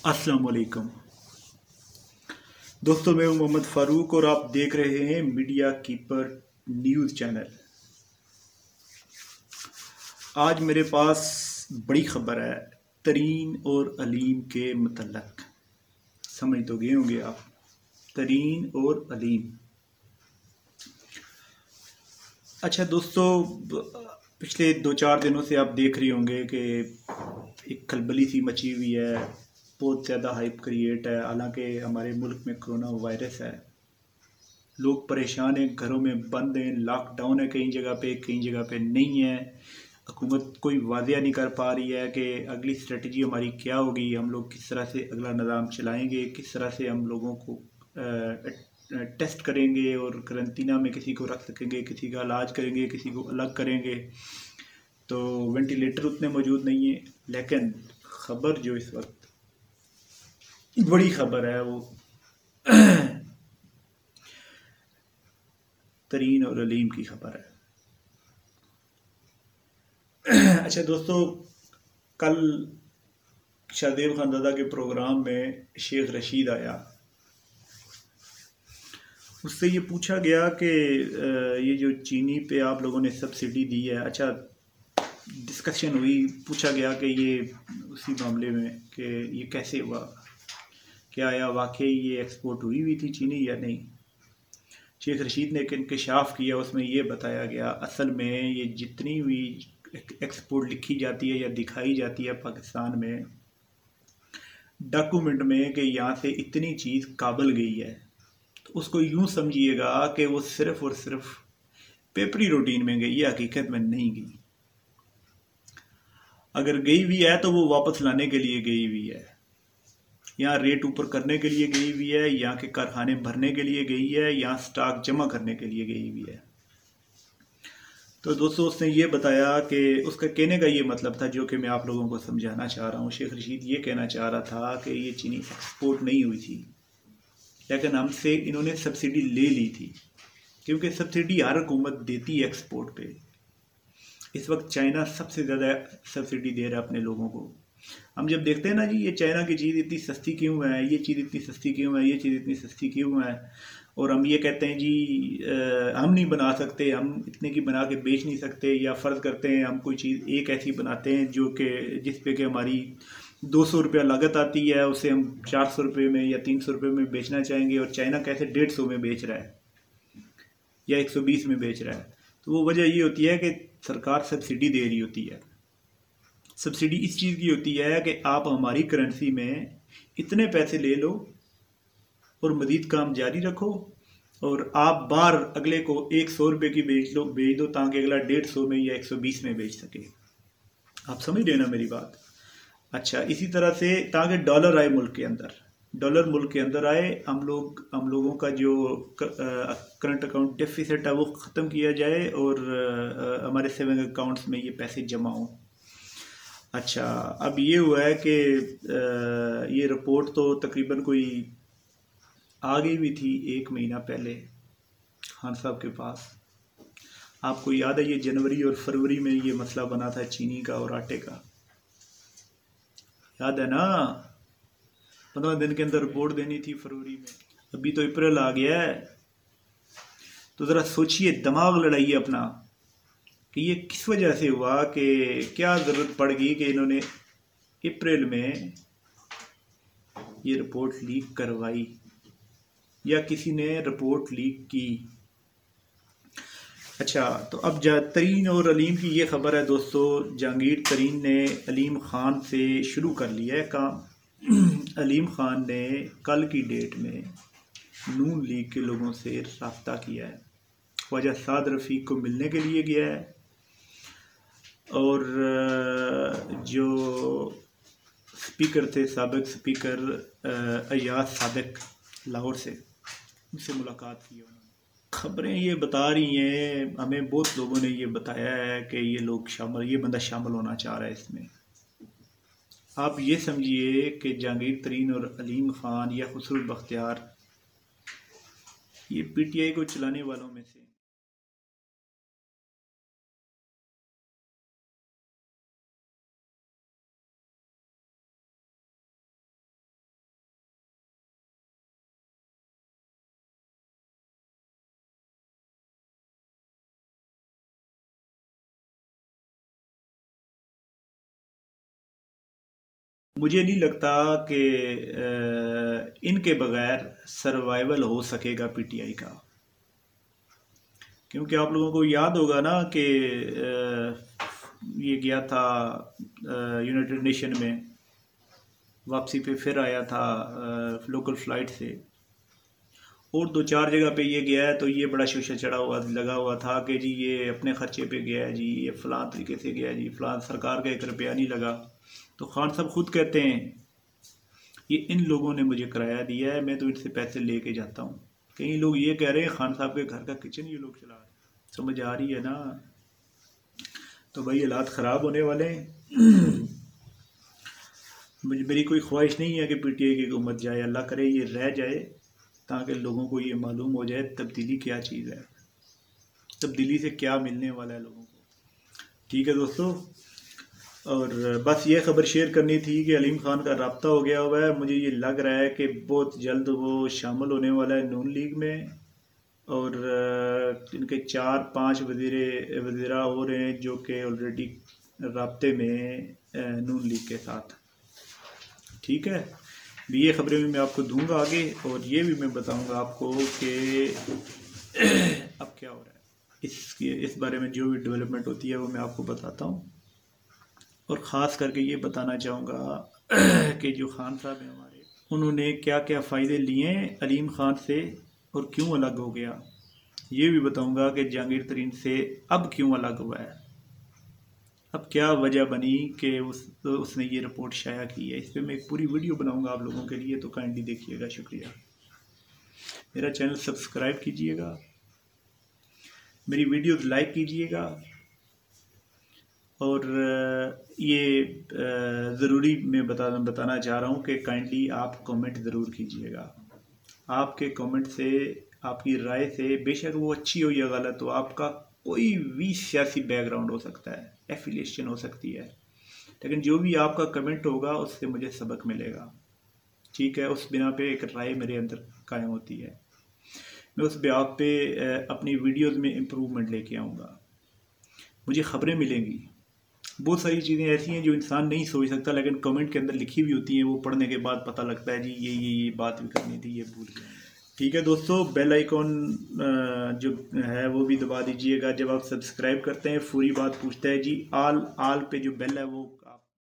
अस्सलाम वालेकुम दोस्तों, मैं हूं मोहम्मद फ़ारूक और आप देख रहे हैं मीडिया कीपर न्यूज़ चैनल। आज मेरे पास बड़ी खबर है तरीन और अलीम के मतलब। समझ तो गए होंगे आप, तरीन और अलीम। अच्छा दोस्तों, पिछले 2-4 दिनों से आप देख रहे होंगे कि एक खलबली सी मची हुई है, बहुत ज़्यादा हाइप क्रिएट है। हालांकि हमारे मुल्क में कोरोना वायरस है, लोग परेशान हैं, घरों में बंद हैं, लॉकडाउन है कई जगह पे नहीं है। हुकूमत कोई वादिया नहीं कर पा रही है कि अगली स्ट्रेटजी हमारी क्या होगी, हम लोग किस तरह से अगला निज़ाम चलाएंगे, किस तरह से हम लोगों को टेस्ट करेंगे और करंतना में किसी को रख सकेंगे, किसी का इलाज करेंगे, किसी को अलग करेंगे। तो वेंटिलेटर उतने मौजूद नहीं है। लेकिन ख़बर जो इस वक्त बड़ी ख़बर है वो तरीन और अलीम की खबर है। अच्छा दोस्तों, कल शाहदेव खानदादा के प्रोग्राम में शेख रशीद आया। उससे ये पूछा गया कि ये जो चीनी पे आप लोगों ने सब्सिडी दी है, अच्छा डिस्कशन हुई, पूछा गया कि ये उसी मामले में कि ये कैसे हुआ, क्या आया वाकई ये एक्सपोर्ट हुई थी चीनी या नहीं। शेख रशीद ने एक इंकशाफ किया, उसमें ये बताया गया असल में ये जितनी भी एक्सपोर्ट लिखी जाती है या दिखाई जाती है पाकिस्तान में डॉक्यूमेंट में कि यहाँ से इतनी चीज़ काबल गई है, तो उसको यूँ समझिएगा कि वो सिर्फ़ और सिर्फ पेपरी रूटीन में गई है, हकीकत में नहीं गई। अगर गई भी है तो वो वापस लाने के लिए गई हुई है, यहाँ रेट ऊपर करने के लिए गई हुई है, यहाँ के कारखाने भरने के लिए गई है, यहाँ स्टॉक जमा करने के लिए गई हुई है। तो दोस्तों, उसने ये बताया कि उसका कहने का ये मतलब था जो कि मैं आप लोगों को समझाना चाह रहा हूँ। शेख रशीद ये कहना चाह रहा था कि ये चीनी एक्सपोर्ट नहीं हुई थी, लेकिन हमसे इन्होंने सब्सिडी ले ली थी, क्योंकि सब्सिडी हर हुकूमत देती है एक्सपोर्ट पे। इस वक्त चाइना सबसे ज़्यादा सब्सिडी दे रहा है अपने लोगों को। हम जब देखते हैं ना जी, ये चाइना की चीज़ इतनी सस्ती क्यों है, ये चीज़ इतनी सस्ती क्यों है, ये चीज़ इतनी सस्ती क्यों है, और हम ये कहते हैं जी हम नहीं बना सकते, हम इतने की बना के बेच नहीं सकते, या फ़र्ज़ करते हैं हम कोई चीज़ एक ऐसी बनाते हैं जो कि जिस पे कि हमारी 200 रुपया लागत आती है, उसे हम 400 रुपये में या 300 रुपये में बेचना चाहेंगे, और चाइना कैसे 150 में बेच रहा है या 120 में बेच रहा है। तो वो वजह ये होती है कि सरकार सब्सिडी दे रही होती है। सब्सिडी इस चीज़ की होती है कि आप हमारी करेंसी में इतने पैसे ले लो और मज़ीद काम जारी रखो, और आप बाहर अगले को 100 रुपये की बेच दो ताकि अगला 150 में या 120 में बेच सके। आप समझ रहे ना मेरी बात। अच्छा, इसी तरह से ताकि डॉलर आए मुल्क के अंदर, डॉलर मुल्क के अंदर आए, हम लोगों का जो करंट अकाउंट डेफिसिट है वो ख़त्म किया जाए, और हमारे सेविंग अकाउंट्स में ये पैसे जमा हों। अच्छा, अब ये हुआ है कि ये रिपोर्ट तो तकरीबन कोई आ गई भी थी 1 महीना पहले खान साहब के पास। आपको याद है ये जनवरी और फरवरी में ये मसला बना था चीनी का और आटे का, याद है ना। 15 दिन के अंदर रिपोर्ट देनी थी फरवरी में, अभी तो अप्रैल आ गया है। तो ज़रा सोचिए, दिमाग लड़ाइए अपना कि ये किस वजह से हुआ, कि क्या ज़रूरत पड़ गई कि इन्होंने अप्रैल में ये रिपोर्ट लीक करवाई, या किसी ने रिपोर्ट लीक की। अच्छा, तो अब तरीन और अलीम की ये खबर है दोस्तों। जहांगीर तरीन ने अलीम ख़ान से शुरू कर लिया है काम। अलीम ख़ान ने कल की डेट में नून लीग के लोगों से रब्ता किया है, ख्वाजा साद रफ़ीक को मिलने के लिए गया है, और जो स्पीकर थे, साबिक स्पीकर अयाज सादिक लाहौर से, उनसे मुलाकात की उन्होंने। खबरें ये बता रही हैं, हमें बहुत लोगों ने ये बताया है कि ये बंदा शामिल होना चाह रहा है इसमें। आप ये समझिए कि जहांगीर तरीन और अलीम ख़ान या खुसरो बख्तियार ये पीटीआई को चलाने वालों में से मुझे नहीं लगता कि इनके बगैर सर्वाइवल हो सकेगा पीटीआई का, क्योंकि आप लोगों को याद होगा ना कि ये गया था यूनाइटेड नेशन में, वापसी पे फिर आया था लोकल फ़्लाइट से, और 2-4 जगह पे ये गया है तो ये बड़ा शोशा चढ़ा हुआ लगा हुआ था कि जी ये अपने ख़र्चे पे गया है, जी ये फ़लाँ तरीके से गया है, जी फ़लाँ सरकार का 1 रुपया नहीं लगा। तो खान साहब खुद कहते हैं ये इन लोगों ने मुझे किराया दिया है, मैं तो इनसे पैसे लेके जाता हूँ। कई लोग ये कह रहे हैं खान साहब के घर का किचन ये लोग चला रहे हैं। समझ आ रही है ना? तो भाई हालात ख़राब होने वाले हैं। मेरी कोई ख्वाहिश नहीं है कि पीटीआई की हुकूमत जाए, अल्लाह करे ये रह जाए ताकि लोगों को ये मालूम हो जाए तब्दीली क्या चीज़ है, तब्दीली से क्या मिलने वाला है लोगों को। ठीक है दोस्तों, और बस ये ख़बर शेयर करनी थी कि अलीम ख़ान का रब्ता हो गया हुआ है। मुझे ये लग रहा है कि बहुत जल्द वो शामिल होने वाला है नून लीग में, और इनके 4-5 वज़ीरा हो रहे हैं जो कि ऑलरेडी रब्ते में नून लीग के साथ। ठीक है, भी ये ख़बरें भी मैं आपको दूंगा आगे, और ये भी मैं बताऊंगा आपको कि अब क्या हो रहा है इस बारे में जो भी डेवलपमेंट होती है वो मैं आपको बताता हूँ। और ख़ास करके ये बताना चाहूँगा कि जो खान साहब हैं हमारे, उन्होंने क्या क्या फ़ायदे लिए अलीम ख़ान से और क्यों अलग हो गया। ये भी बताऊँगा कि जहांगीर तरीन से अब क्यों अलग हुआ है, अब क्या वजह बनी कि उसने ये रिपोर्ट शाया की है। इस पर मैं एक पूरी वीडियो बनाऊंगा आप लोगों के लिए, तो काइंडली देखिएगा। शुक्रिया। मेरा चैनल सब्सक्राइब कीजिएगा, मेरी वीडियोस लाइक कीजिएगा, और ये ज़रूरी मैं बताना चाह रहा हूँ कि काइंडली आप कमेंट ज़रूर कीजिएगा। आपके कमेंट से, आपकी राय से, बेशक वो अच्छी हो या गलत हो, आपका कोई भी सियासी बैकग्राउंड हो सकता है, एफिलिएशन हो सकती है, लेकिन जो भी आपका कमेंट होगा उससे मुझे सबक मिलेगा। ठीक है, उस बिना पे एक राय मेरे अंदर कायम होती है, मैं उस बिना पे अपनी वीडियोस में इम्प्रूवमेंट लेके आऊँगा। मुझे ख़बरें मिलेंगी, बहुत सारी चीज़ें ऐसी हैं जो इंसान नहीं सोच सकता, लेकिन कमेंट के अंदर लिखी हुई होती हैं, वो पढ़ने के बाद पता लगता है जी ये बात भी करनी थी, ये भूल गया। ठीक है दोस्तों, बेल आइकॉन जो है वो भी दबा दीजिएगा। जब आप सब्सक्राइब करते हैं पूरी बात पूछता है जी, आल पे जो बेल है वो